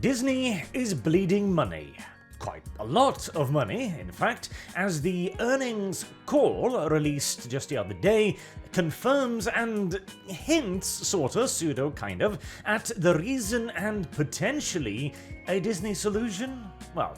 Disney is bleeding money. Quite a lot of money, in fact, as the earnings call released just the other day confirms and hints, sorta, pseudo, kind of, at the reason and potentially a Disney solution? Well,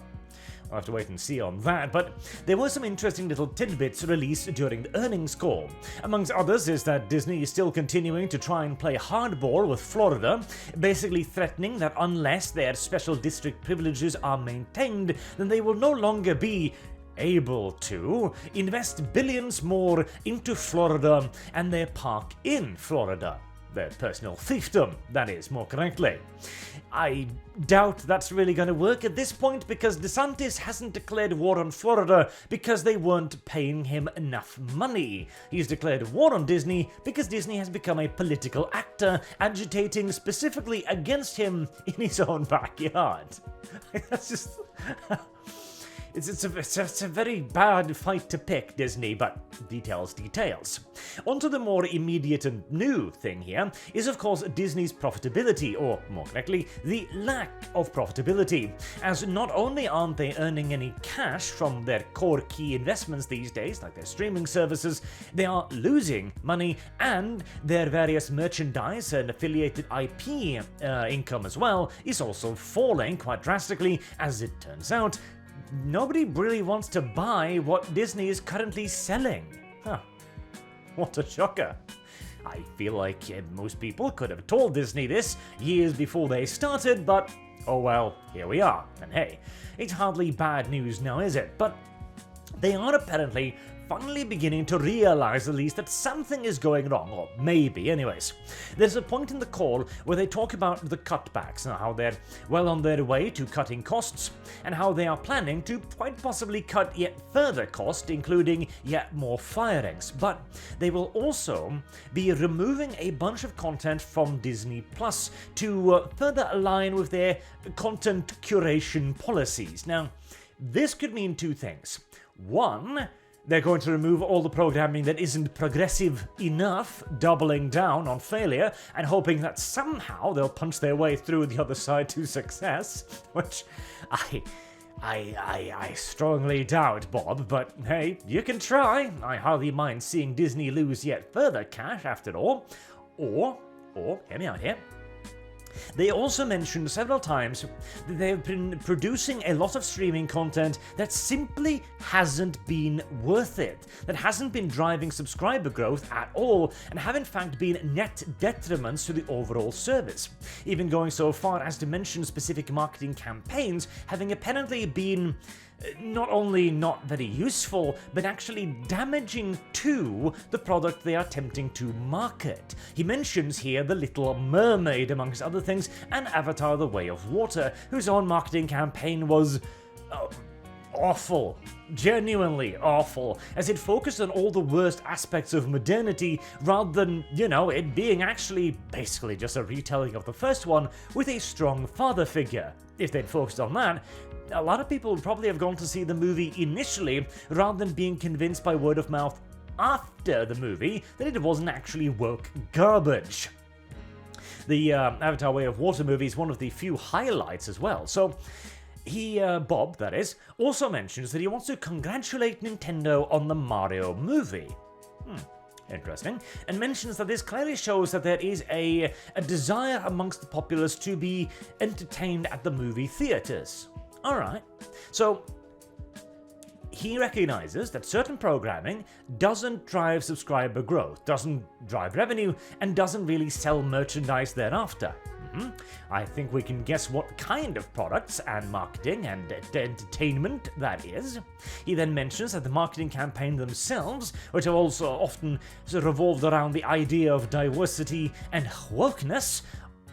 we'll have to wait and see on that, but there were some interesting little tidbits released during the earnings call. Amongst others is that Disney is still continuing to try and play hardball with Florida, basically threatening that unless their special district privileges are maintained, then they will no longer be able to invest billions more into Florida and their park in Florida. Their personal fiefdom, that is, more correctly. I doubt that's really going to work at this point because DeSantis hasn't declared war on Florida because they weren't paying him enough money. He's declared war on Disney because Disney has become a political actor, agitating specifically against him in his own backyard. That's just... It's a very bad fight to pick, Disney, but details. Onto the more immediate and new thing here is, of course, Disney's profitability, or more correctly, the lack of profitability, as not only aren't they earning any cash from their core key investments these days, like their streaming services, they are losing money, and their various merchandise and affiliated IP income as well is also falling quite drastically, as it turns out. Nobody really wants to buy what Disney is currently selling. Huh. What a shocker. I feel like most people could have told Disney this years before they started, but oh well, here we are. And hey, it's hardly bad news now, is it? But they are apparently finally beginning to realize at least that something is going wrong, or maybe anyways. There's a point in the call where they talk about the cutbacks and how they're well on their way to cutting costs, and how they are planning to quite possibly cut yet further costs, including yet more firings. But they will also be removing a bunch of content from Disney Plus to further align with their content curation policies. Now, this could mean two things. One, they're going to remove all the programming that isn't progressive enough, doubling down on failure and hoping that somehow they'll punch their way through the other side to success, which I strongly doubt, Bob, but hey, you can try. I hardly mind seeing Disney lose yet further cash after all. Or, hear me out here. They also mentioned several times that they've been producing a lot of streaming content that simply hasn't been worth it, that hasn't been driving subscriber growth at all, and have in fact been net detriments to the overall service, even going so far as to mention specific marketing campaigns having apparently been not only not very useful, but actually damaging to the product they are attempting to market. He mentions here The Little Mermaid, amongst other things, and Avatar: The Way of Water, whose own marketing campaign was awful. Genuinely awful, as it focused on all the worst aspects of modernity rather than, it being actually basically just a retelling of the first one with a strong father figure. If they'd focused on that, a lot of people would probably have gone to see the movie initially rather than being convinced by word of mouth after the movie that it wasn't actually woke garbage. The Avatar: Way of Water movie is one of the few highlights as well, so he, Bob, that is, also mentions that he wants to congratulate Nintendo on the Mario movie. Interesting. And mentions that this clearly shows that there is a desire amongst the populace to be entertained at the movie theaters. Alright, so he recognizes that certain programming doesn't drive subscriber growth, doesn't drive revenue, and doesn't really sell merchandise thereafter. I think we can guess what kind of products and marketing and entertainment that is. He then mentions that the marketing campaign themselves, which have also often revolved around the idea of diversity and wokeness,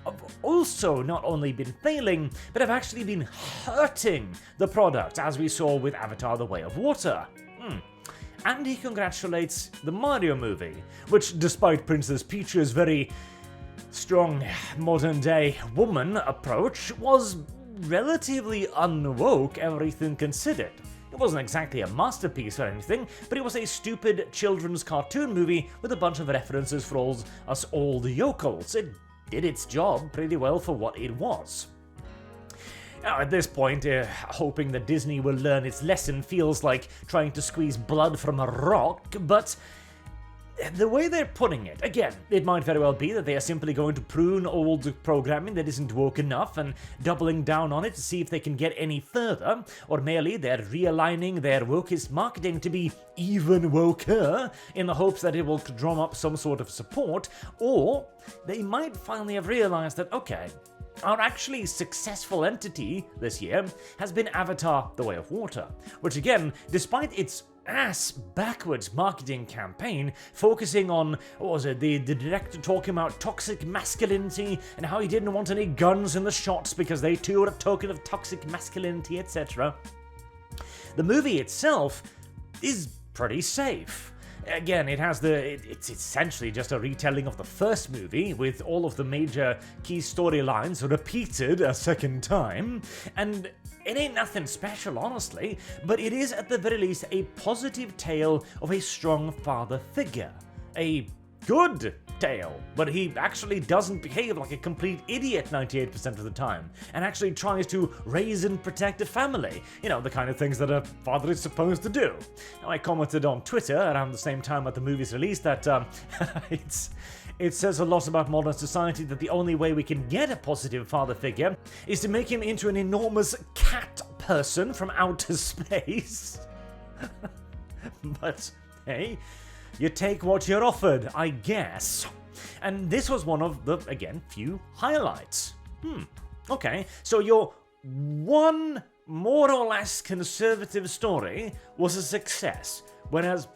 have also not only been failing, but have actually been hurting the product, as we saw with Avatar: The Way of Water. And he congratulates the Mario movie, which, despite Princess Peach's very strong modern-day woman approach, was relatively unwoke, everything considered. It wasn't exactly a masterpiece or anything, but it was a stupid children's cartoon movie with a bunch of references for us all the yokels. It did its job pretty well for what it was. Now, at this point, hoping that Disney will learn its lesson feels like trying to squeeze blood from a rock, but the way they're putting it, again, it might very well be that they are simply going to prune old programming that isn't woke enough and doubling down on it to see if they can get any further, or merely they're realigning their wokest marketing to be even woker in the hopes that it will drum up some sort of support, or they might finally have realized that, okay, our actually successful entity this year has been Avatar: The Way of Water, which again, despite its ass-backwards marketing campaign focusing on, what was it, the director talking about toxic masculinity and how he didn't want any guns in the shots because they too are a token of toxic masculinity, etc. The movie itself is pretty safe. Again, it's essentially just a retelling of the first movie, with all of the major key storylines repeated a second time, and it ain't nothing special, honestly, but it is at the very least a positive tale of a strong father figure. A good tale, but he actually doesn't behave like a complete idiot 98% of the time, and actually tries to raise and protect a family. You know, the kind of things that a father is supposed to do. Now, I commented on Twitter around the same time that the movie's released that it says a lot about modern society that the only way we can get a positive father figure is to make him into an enormous cat person from outer space. But, hey, you take what you're offered, I guess. And this was one of the, again, few highlights. Okay, so your one more or less conservative story was a success, whereas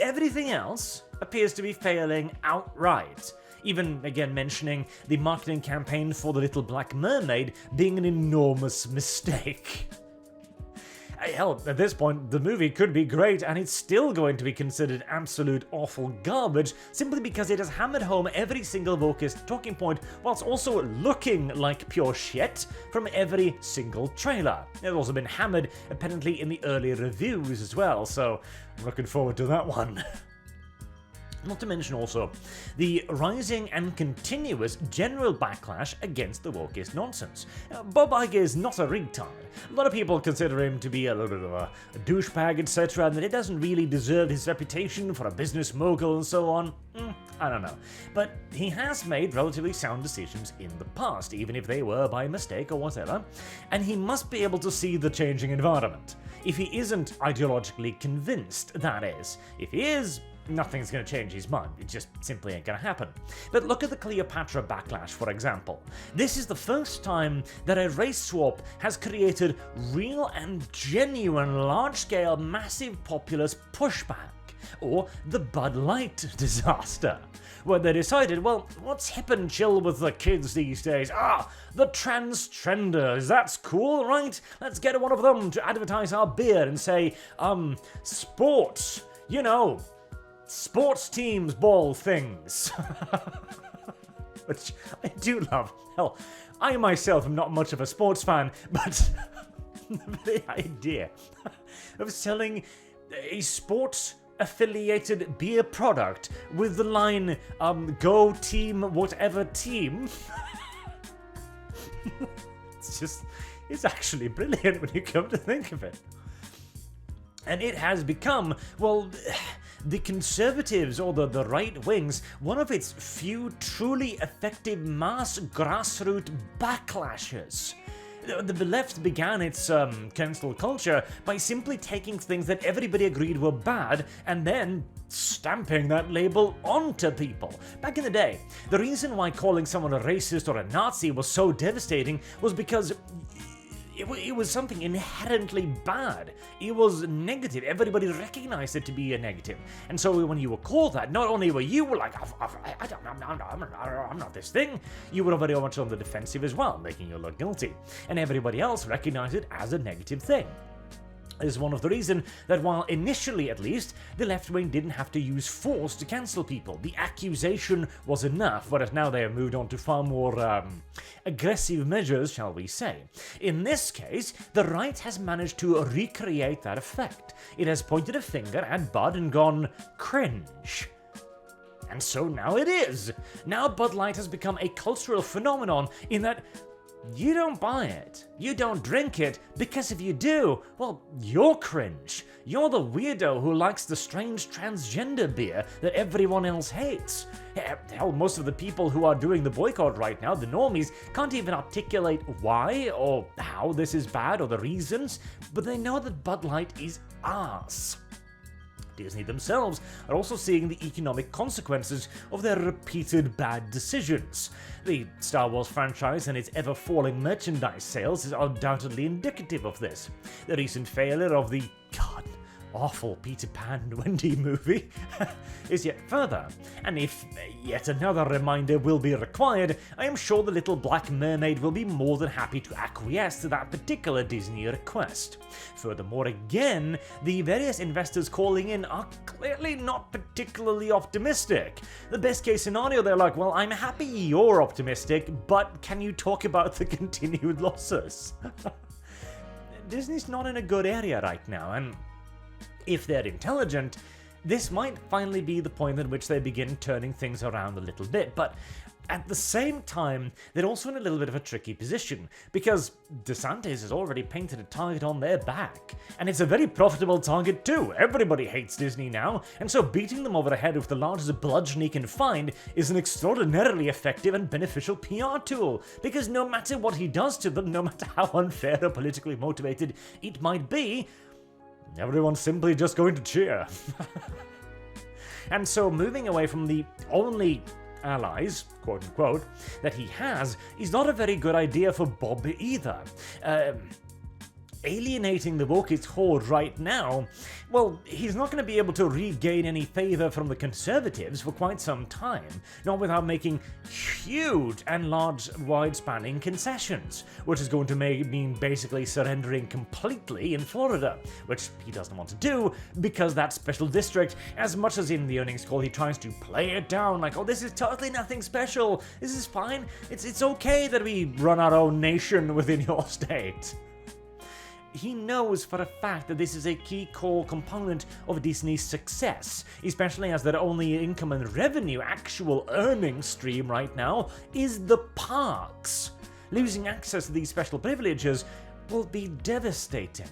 everything else appears to be failing outright. Even, again, mentioning the marketing campaign for The Little Black Mermaid being an enormous mistake. Hell, at this point, the movie could be great, and it's still going to be considered absolute awful garbage, simply because it has hammered home every single wokest talking point, whilst also looking like pure shit from every single trailer. It's also been hammered, apparently, in the early reviews as well, so I'm looking forward to that one. Not to mention also the rising and continuous general backlash against the wokest nonsense. Bob Iger is not a retard. A lot of people consider him to be a little bit of a douchebag, etc., and that he doesn't really deserve his reputation for a business mogul and so on. I don't know. But he has made relatively sound decisions in the past, even if they were by mistake or whatever, and he must be able to see the changing environment. If he isn't ideologically convinced, that is. If he is, nothing's going to change his mind. It just simply ain't going to happen. But look at the Cleopatra backlash, for example. This is the first time that a race swap has created real and genuine large-scale massive populist pushback. Or the Bud Light disaster, where they decided, well, what's hip and chill with the kids these days? The transgenders, that's cool, right? Let's get one of them to advertise our beer and say, sports, you know, sports teams ball things. Which I do love. Hell, I myself am not much of a sports fan, but the idea of selling a sports affiliated beer product with the line, go team whatever team. It's actually brilliant when you come to think of it. And it has become, well, the Conservatives or the right wings, one of its few truly effective mass grassroots backlashes. The left began its cancel culture by simply taking things that everybody agreed were bad and then stamping that label onto people. Back in the day, the reason why calling someone a racist or a Nazi was so devastating was because it was something inherently bad. It was negative. Everybody recognized it to be a negative. And so when you were called that, not only were you like, I'm not this thing, you were very much on the defensive as well, making you look guilty. And everybody else recognized it as a negative thing. Is one of the reasons that while initially at least, the left wing didn't have to use force to cancel people. The accusation was enough, whereas now they have moved on to far more aggressive measures, shall we say. In this case, the right has managed to recreate that effect. It has pointed a finger at Bud and gone, cringe. And so now it is. Now Bud Light has become a cultural phenomenon in that you don't buy it, you don't drink it, because if you do, well, you're cringe. You're the weirdo who likes the strange transgender beer that everyone else hates. Hell, most of the people who are doing the boycott right now, the normies, can't even articulate why or how this is bad or the reasons, but they know that Bud Light is arse. Disney themselves are also seeing the economic consequences of their repeated bad decisions. The Star Wars franchise and its ever-falling merchandise sales is undoubtedly indicative of this. The recent failure of the awful Peter Pan and Wendy movie is yet further, and if yet another reminder will be required, I am sure the Little Black Mermaid will be more than happy to acquiesce to that particular Disney request. Furthermore, again, the various investors calling in are clearly not particularly optimistic. The best case scenario, they're like, well, I'm happy you're optimistic, but can you talk about the continued losses? Disney's not in a good area right now, and if they're intelligent, this might finally be the point at which they begin turning things around a little bit, but at the same time, they're also in a little bit of a tricky position, because DeSantis has already painted a target on their back, and it's a very profitable target too. Everybody hates Disney now, and so beating them over the head with the largest bludgeon he can find is an extraordinarily effective and beneficial PR tool, because no matter what he does to them, no matter how unfair or politically motivated it might be, everyone's simply just going to cheer. And so moving away from the only allies, quote unquote, that he has is not a very good idea for Bob either. Alienating the wokist horde right now, well, he's not going to be able to regain any favor from the conservatives for quite some time, not without making huge and large wide-spanning concessions, which is going to mean basically surrendering completely in Florida, which he doesn't want to do because that special district, as much as in the earnings call he tries to play it down like, oh, this is totally nothing special, this is fine, it's okay that we run our own nation within your state. He knows for a fact that this is a key core component of Disney's success, especially as their only income and revenue, actual earning stream right now, is the parks. Losing access to these special privileges will be devastating.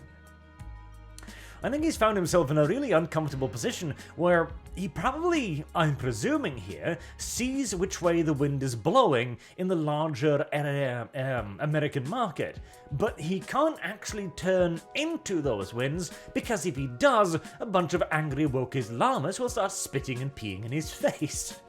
I think he's found himself in a really uncomfortable position where he probably, I'm presuming here, sees which way the wind is blowing in the larger American market, but he can't actually turn into those winds because if he does, a bunch of angry woke Islamists will start spitting and peeing in his face.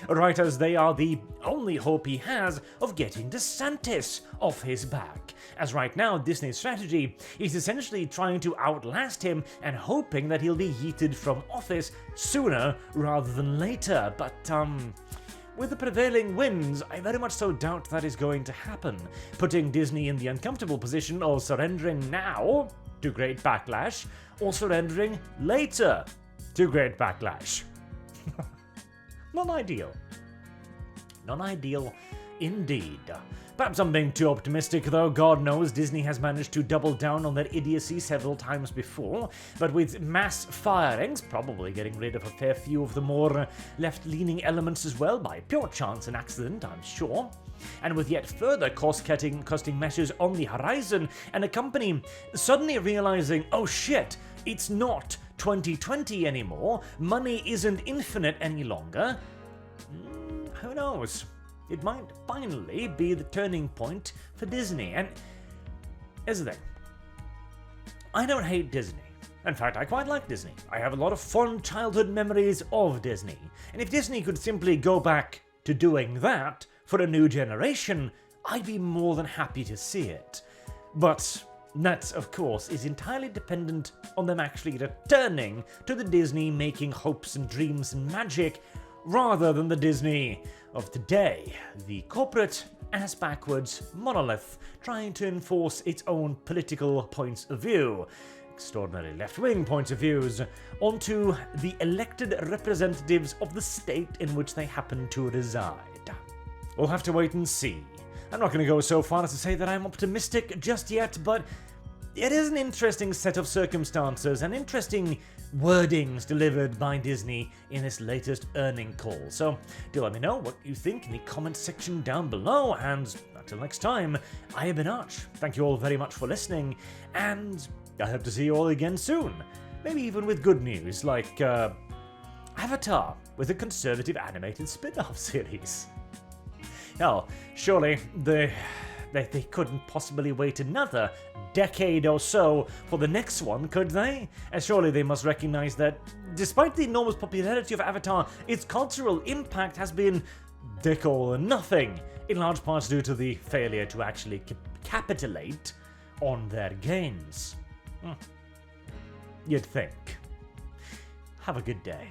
Right as they are the only hope he has of getting DeSantis off his back, as right now Disney's strategy is essentially trying to outlast him and hoping that he'll be yeeted from office sooner rather than later, but with the prevailing winds, I very much so doubt that is going to happen, putting Disney in the uncomfortable position of surrendering now to great backlash, or surrendering later to great backlash. Not ideal. Not ideal indeed. Perhaps I'm being too optimistic though, God knows Disney has managed to double down on their idiocy several times before, but with mass firings, probably getting rid of a fair few of the more left-leaning elements as well by pure chance and accident, I'm sure. And with yet further cost-cutting measures on the horizon, and a company suddenly realizing, oh shit, it's not 2020 anymore, money isn't infinite any longer, who knows? It might finally be the turning point for Disney. And here's the thing, I don't hate Disney. In fact, I quite like Disney. I have a lot of fond childhood memories of Disney. And if Disney could simply go back to doing that for a new generation, I'd be more than happy to see it. But that, of course, is entirely dependent on them actually returning to the Disney making hopes and dreams and magic, rather than the Disney of today, the corporate, ass-backwards monolith trying to enforce its own political points of view, extraordinarily left-wing points of views, onto the elected representatives of the state in which they happen to reside. We'll have to wait and see. I'm not going to go so far as to say that I'm optimistic just yet, but it is an interesting set of circumstances and interesting wordings delivered by Disney in this latest earning call. So do let me know what you think in the comment section down below, and until next time, I have been Arch. Thank you all very much for listening, and I hope to see you all again soon. Maybe even with good news, like Avatar with a conservative animated spin-off series. Hell, surely they couldn't possibly wait another decade or so for the next one, could they? And surely they must recognize that, despite the enormous popularity of Avatar, its cultural impact has been dick all or nothing, in large parts due to the failure to actually capitulate on their gains. You'd think. Have a good day.